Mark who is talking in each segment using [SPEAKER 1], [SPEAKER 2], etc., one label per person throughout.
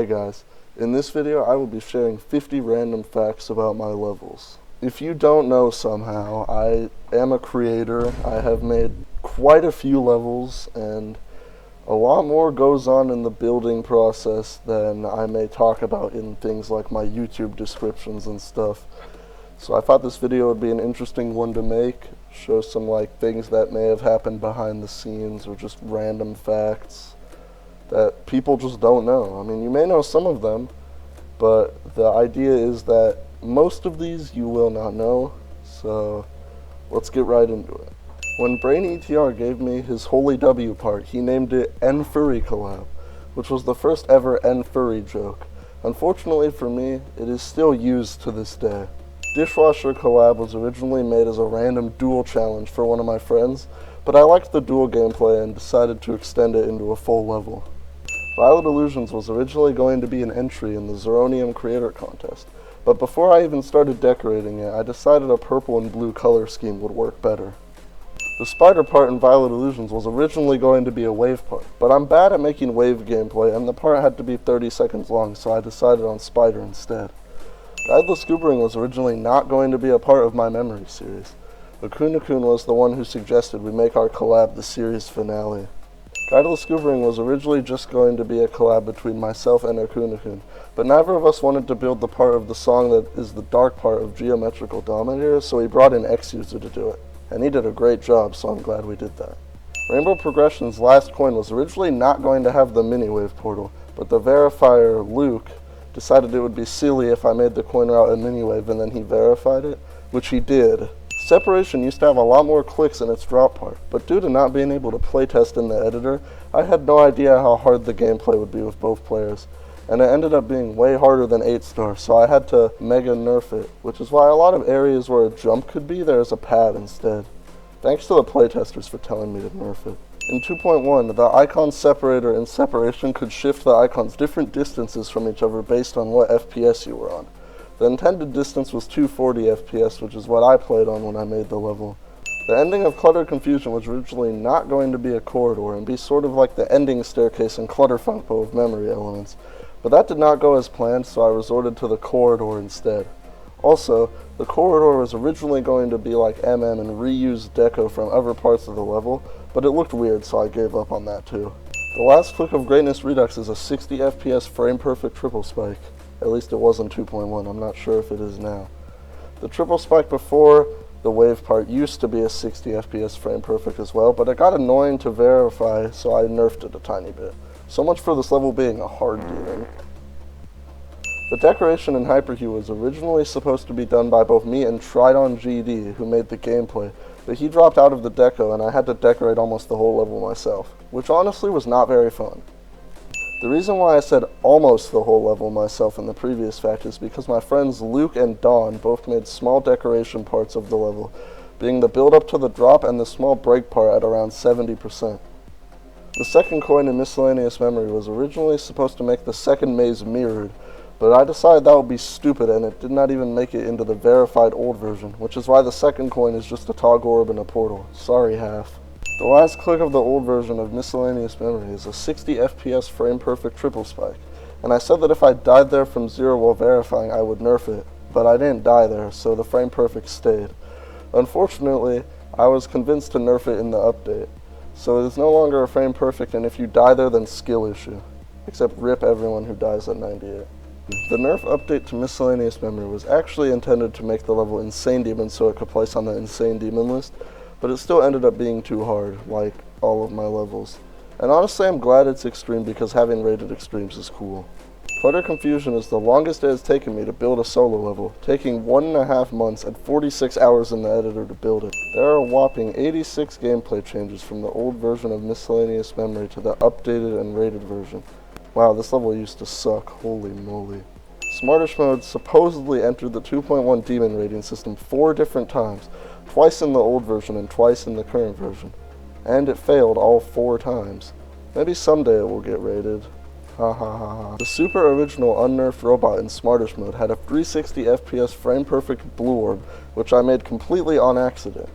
[SPEAKER 1] Hey guys, in this video I will be sharing 50 random facts about my levels. If you don't know somehow, I am a creator. I have made quite a few levels and a lot more goes on in the building process than I may talk about in things like my YouTube descriptions and stuff. So I thought this video would be an interesting one to make, show some things that may have happened behind the scenes or just random facts that people just don't know. I mean, you may know some of them, but the idea is that most of these you will not know, so let's get right into it. When BrainETR gave me his Holy W part, he named it Enfur collab, which was the first ever Enfur joke. Unfortunately for me, it is still used to this day. Dishwasher collab was originally made as a random duel challenge for one of my friends, but I liked the duel gameplay and decided to extend it into a full level. Violet Illusions was originally going to be an entry in the Zeronium Creator Contest, but before I even started decorating it, I decided a purple and blue color scheme would work better. The spider part in Violet Illusions was originally going to be a wave part, but I'm bad at making wave gameplay and the part had to be 30 seconds long, so I decided on spider instead. Guideless Goobering was originally not going to be a part of my memory series. Akunakun was the one who suggested we make our collab the series finale. Guideless Goobering was originally just going to be a collab between myself and Akunakun, but neither of us wanted to build the part of the song that is the dark part of Geometrical Dominator, so we brought in X-User to do it. And he did a great job, so I'm glad we did that. Rainbow Progression's last coin was originally not going to have the mini-wave portal, but the verifier, Luke, decided it would be silly if I made the coin route a mini-wave and then he verified it, which he did. Separation used to have a lot more clicks in its drop part, but due to not being able to playtest in the editor, I had no idea how hard the gameplay would be with both players, and it ended up being way harder than 8-star, so I had to mega nerf it, which is why a lot of areas where a jump could be, there's a pad instead. Thanks to the playtesters for telling me to nerf it. In 2.1, the icon separator in Separation could shift the icons different distances from each other based on what FPS you were on. The intended distance was 240 FPS, which is what I played on when I made the level. The ending of Clutter Confusion was originally not going to be a corridor and be sort of like the ending staircase in Clutter Funko of memory elements, but that did not go as planned, so I resorted to the corridor instead. Also, the corridor was originally going to be like MM and reuse deco from other parts of the level, but it looked weird, so I gave up on that too. The last click of Greatness Redux is a 60 FPS frame perfect triple spike. At least it was in 2.1, I'm not sure if it is now. The triple spike before the wave part used to be a 60 FPS frame perfect as well, but it got annoying to verify, so I nerfed it a tiny bit. So much for this level being a hard demon. The decoration in Hyperhue was originally supposed to be done by both me and Tridon GD, who made the gameplay, but he dropped out of the deco and I had to decorate almost the whole level myself, which honestly was not very fun. The reason why I said almost the whole level myself in the previous fact is because my friends Luke and Dawn both made small decoration parts of the level, being the build up to the drop and the small break part at around 70%. The second coin in Miscellaneous Memory was originally supposed to make the second maze mirrored, but I decided that would be stupid and it did not even make it into the verified old version, which is why the second coin is just a toggle orb and a portal. Sorry, half. The last click of the old version of Miscellaneous Memory is a 60 FPS frame perfect triple spike, and I said that if I died there from 0 while verifying I would nerf it, but I didn't die there, so the frame perfect stayed. Unfortunately, I was convinced to nerf it in the update, so it is no longer a frame perfect, and if you die there then skill issue, except rip everyone who dies at 98. The nerf update to Miscellaneous Memory was actually intended to make the level Insane Demon so it could place on the Insane Demon list, but it still ended up being too hard, like all of my levels. And honestly, I'm glad it's extreme because having rated extremes is cool. Clutter Confusion is the longest it has taken me to build a solo level, taking 1.5 months and 46 hours in the editor to build it. There are a whopping 86 gameplay changes from the old version of Miscellaneous Memory to the updated and rated version. Wow, this level used to suck, holy moly. Smartish Mode supposedly entered the 2.1 demon rating system 4 different times, twice in the old version and twice in the current version. And it failed all 4 times. Maybe someday it will get rated. Ha ha ha ha. The super original unnerfed robot in Smartish Mode had a 360 FPS frame perfect blue orb, which I made completely on accident.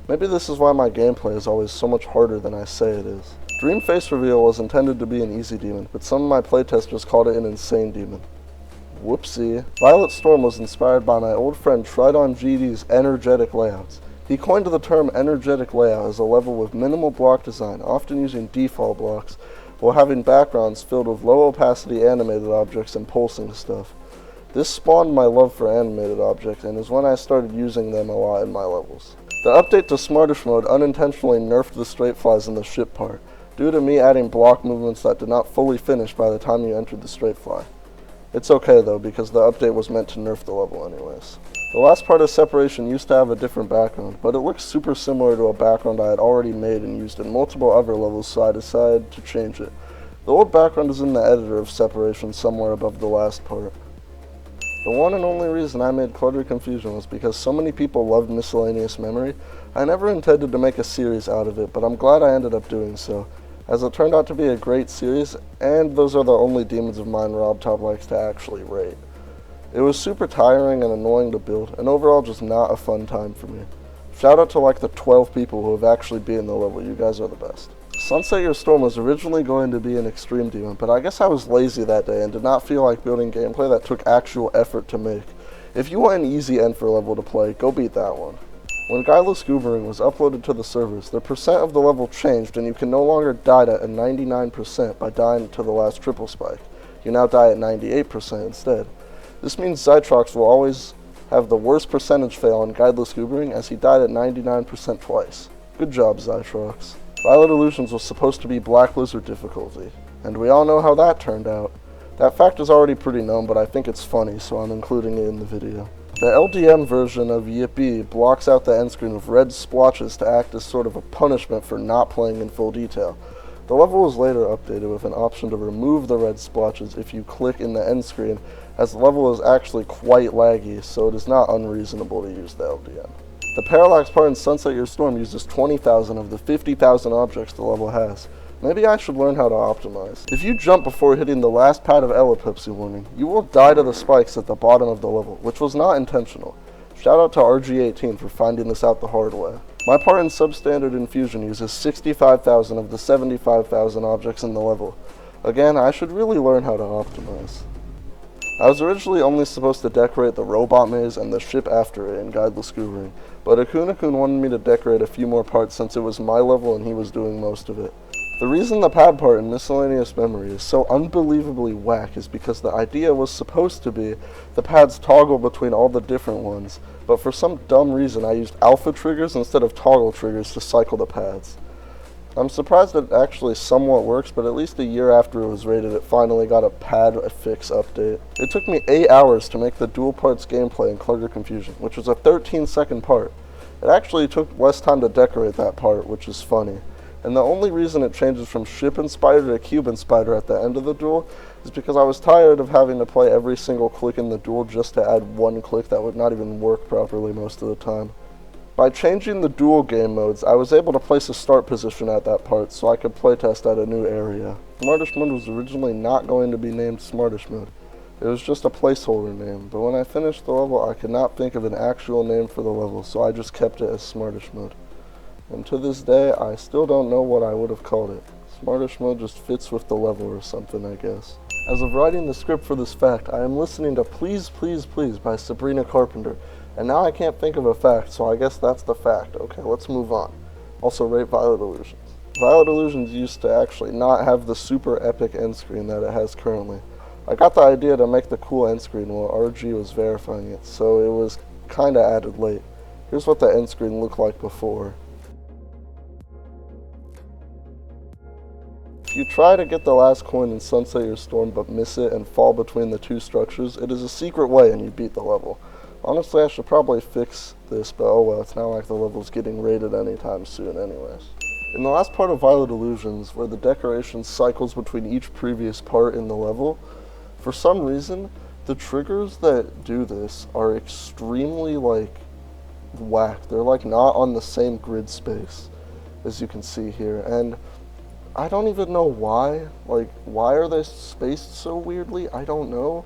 [SPEAKER 1] Maybe this is why my gameplay is always so much harder than I say it is. Dream Face Reveal was intended to be an easy demon, but some of my playtesters called it an insane demon. Whoopsie. Violet Storm was inspired by my old friend Tridon GD's energetic layouts. He coined the term energetic layout as a level with minimal block design, often using default blocks, while having backgrounds filled with low opacity animated objects and pulsing stuff. This spawned my love for animated objects, and is when I started using them a lot in my levels. The update to Smartish mode unintentionally nerfed the straight flies in the ship part, due to me adding block movements that did not fully finish by the time you entered the straight fly. It's okay though, because the update was meant to nerf the level anyways. The last part of Separation used to have a different background, but it looks super similar to a background I had already made and used in multiple other levels, so I decided to change it. The old background is in the editor of Separation somewhere above the last part. The one and only reason I made Clutter Confusion was because so many people loved Miscellaneous Memory. I never intended to make a series out of it, but I'm glad I ended up doing so, as it turned out to be a great series, and those are the only demons of mine RobTop likes to actually rate. It was super tiring and annoying to build, and overall just not a fun time for me. Shout out to like the 12 people who have actually beaten the level, you guys are the best. Sunset Your Storm was originally going to be an extreme demon, but I guess I was lazy that day and did not feel like building gameplay that took actual effort to make. If you want an easy Enfur level to play, go beat that one. When Guileless Goobering was uploaded to the servers, the percent of the level changed and you can no longer die at a 99% by dying to the last triple spike. You now die at 98% instead. This means Zytrox will always have the worst percentage fail on Guideless Goobering, as he died at 99% twice. Good job, Zytrox. Violet Illusions was supposed to be Black Lizard difficulty, and we all know how that turned out. That fact is already pretty known, but I think it's funny, so I'm including it in the video. The LDM version of Yippee blocks out the end screen with red splotches to act as sort of a punishment for not playing in full detail. The level was later updated with an option to remove the red splotches if you click in the end screen, as the level is actually quite laggy, so it is not unreasonable to use the LDM. The Parallax part in Sunset Your Storm uses 20,000 of the 50,000 objects the level has. Maybe I should learn how to optimize. If you jump before hitting the last pad of Ellipsy warning, you will die to the spikes at the bottom of the level, which was not intentional. Shout out to RG18 for finding this out the hard way. My part in Substandard Infusion uses 65,000 of the 75,000 objects in the level. Again, I should really learn how to optimize. I was originally only supposed to decorate the robot maze and the ship after it in Guideless Goobering, but Akuna-kun wanted me to decorate a few more parts since it was my level and he was doing most of it. The reason the pad part in Miscellaneous Memory is so unbelievably whack is because the idea was supposed to be the pads toggle between all the different ones, but for some dumb reason I used alpha triggers instead of toggle triggers to cycle the pads. I'm surprised it actually somewhat works, but at least a year after it was rated, it finally got a pad fix update. It took me 8 hours to make the dual parts gameplay in Clutter Confusion, which was a 13-second part. It actually took less time to decorate that part, which is funny. And the only reason it changes from Ship and Spider to Cube and Spider at the end of the duel is because I was tired of having to play every single click in the duel just to add one click that would not even work properly most of the time. By changing the dual game modes, I was able to place a start position at that part so I could playtest at a new area. Smartish mode was originally not going to be named Smartish mode. It was just a placeholder name, but when I finished the level I could not think of an actual name for the level, so I just kept it as Smartish mode. And to this day, I still don't know what I would have called it. Smartish mode just fits with the level or something, I guess. As of writing the script for this fact, I am listening to Please Please Please by Sabrina Carpenter, and now I can't think of a fact, so I guess that's the fact. Okay, let's move on. Also, rate Violet Illusions. Violet Illusions used to actually not have the super epic end screen that it has currently. I got the idea to make the cool end screen while RG was verifying it, so it was kinda added late. Here's what the end screen looked like before. If you try to get the last coin in Sunset Your Storm but miss it and fall between the two structures, it is a secret way and you beat the level. Honestly, I should probably fix this, but oh well, it's not like the level's getting rated anytime soon anyways. In the last part of Violet Illusions, where the decoration cycles between each previous part in the level, for some reason, the triggers that do this are extremely, whack. They're, not on the same grid space, as you can see here, and I don't even know why. Why are they spaced so weirdly? I don't know,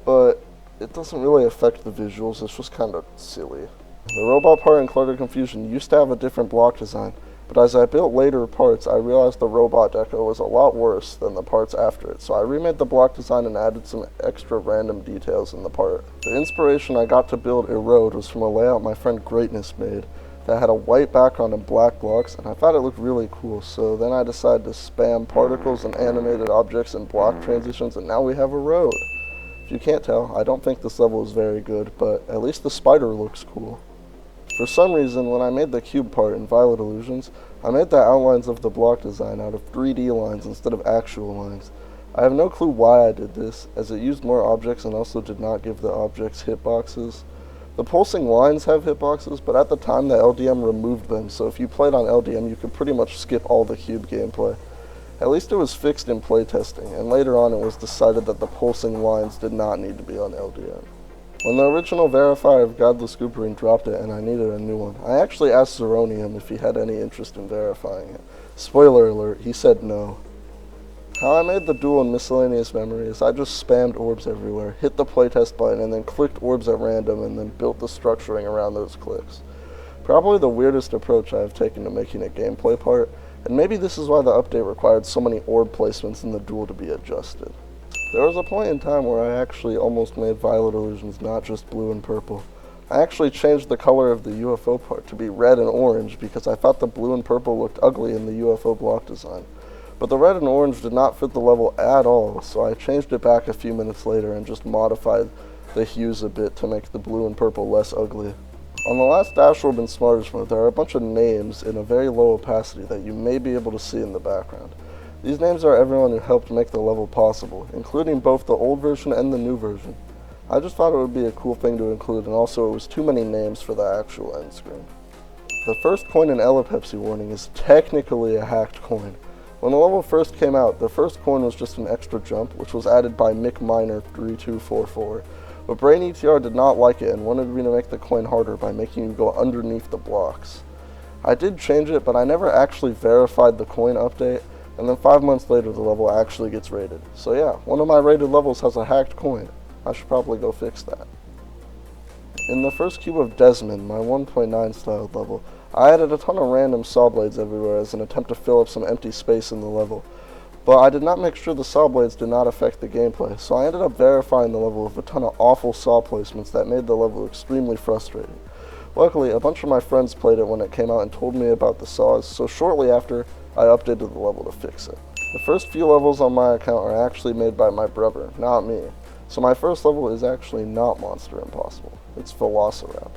[SPEAKER 1] but it doesn't really affect the visuals. It's just kind of silly. The robot part in Clutter Confusion used to have a different block design, But as I built later parts, I realized the robot deco was a lot worse than the parts after it, so I remade the block design and added some extra random details in the part. The inspiration I got to build Erode was from a layout my friend Greatness made that had a white background and black blocks, and I thought it looked really cool, so then I decided to spam particles and animated objects and block transitions, and now we have Erode. If you can't tell, I don't think this level is very good, but at least the spider looks cool. For some reason, when I made the cube part in Violet Illusions, I made the outlines of the block design out of 3D lines instead of actual lines. I have no clue why I did this, as it used more objects and also did not give the objects hitboxes. The pulsing lines have hitboxes, but at the time the LDM removed them, so if you played on LDM you could pretty much skip all the cube gameplay. At least it was fixed in playtesting, and later on it was decided that the pulsing lines did not need to be on LDM. When the original verifier of Godless Gooperine dropped it and I needed a new one, I actually asked Zeronium if he had any interest in verifying it. Spoiler alert, he said no. How I made the dual and miscellaneous memory is I just spammed orbs everywhere, hit the playtest button, and then clicked orbs at random and then built the structuring around those clicks. Probably the weirdest approach I have taken to making a gameplay part, and maybe this is why the update required so many orb placements in the duel to be adjusted. There was a point in time where I actually almost made Violet Illusions not just blue and purple. I actually changed the color of the UFO part to be red and orange because I thought the blue and purple looked ugly in the UFO block design. But the red and orange did not fit the level at all, so I changed it back a few minutes later and just modified the hues a bit to make the blue and purple less ugly. On the last Dash Orb in Smartest mode, there are a bunch of names in a very low opacity that you may be able to see in the background. These names are everyone who helped make the level possible, including both the old version and the new version. I just thought it would be a cool thing to include, and also it was too many names for the actual end screen. The first coin in Ellepepsi Warning is technically a hacked coin. When the level first came out, the first coin was just an extra jump, which was added by McMiner3244, but Brain ETR did not like it and wanted me to make the coin harder by making you go underneath the blocks. I did change it, but I never actually verified the coin update, and then 5 months later the level actually gets rated. So yeah, one of my rated levels has a hacked coin. I should probably go fix that. In the first cube of Desmond, my 1.9 styled level, I added a ton of random saw blades everywhere as an attempt to fill up some empty space in the level. But I did not make sure the saw blades did not affect the gameplay, so I ended up verifying the level with a ton of awful saw placements that made the level extremely frustrating. Luckily, a bunch of my friends played it when it came out and told me about the saws, so shortly after, I updated the level to fix it. The first few levels on my account are actually made by my brother, not me. So my first level is actually not Monster Impossible, it's Velociraptor.